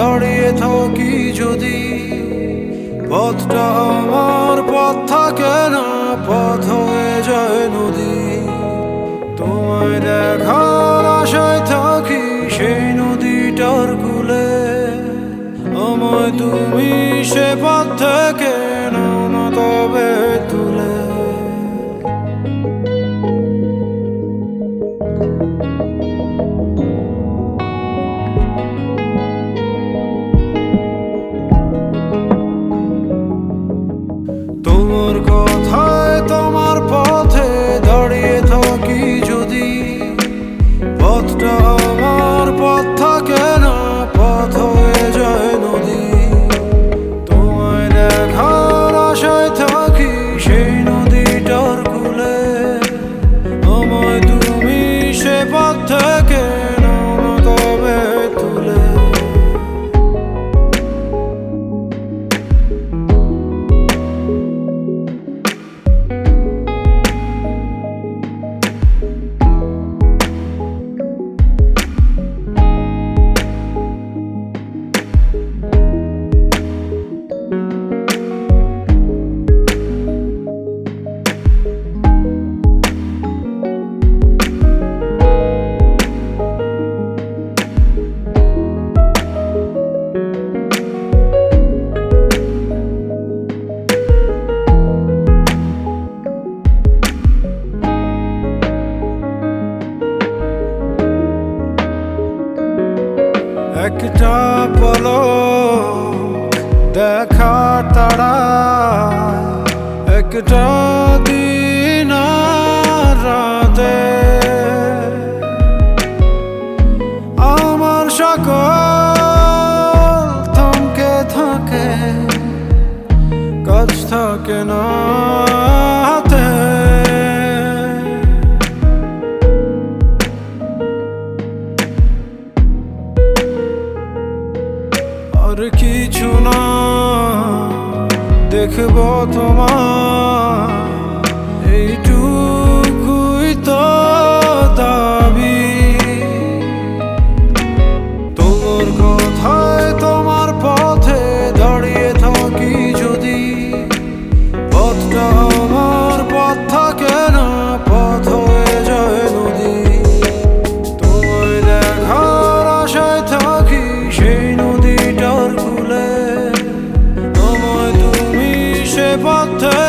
দাঁড়িয়ে থাকি যদি, পথটা আমার পথ থাকে না, পথ হয়ে যায় নদী। তোমায় দেখার আশায় থাকি সেই নদীটার কূলে, আমায় তুমি সে পথ থেকে নাও না তবে তুলে। তোমার কথায় তোমার পথে দাঁড়িয়ে থাকি যদি, পথটা আমার পথ থাকে না, পথ হয়ে যায় নদী। তোমায় দেখার আশায় থাকি সেই নদীটার কূলে, আমায় তুমি সে পথ থেকে নাও না তবে তুলে। একটা পলক দেখার তাড়া, একটা দিন আর রাতে আমার সকল থমকে থাকে, কাজ থাকে না হাতে। আর কিছু না দেখব তোমার, এইটুকুই তো দাবি। তোমার কথায় তোমার পথে দাঁড়িয়ে থাকি যদি, পথটা আমার পথ থাকে না, পথ হয়ে যায় নদী। তোমায় দেখার আশায় থাকি সেই নদীটার কূলে, আমায় তুমি সে পথে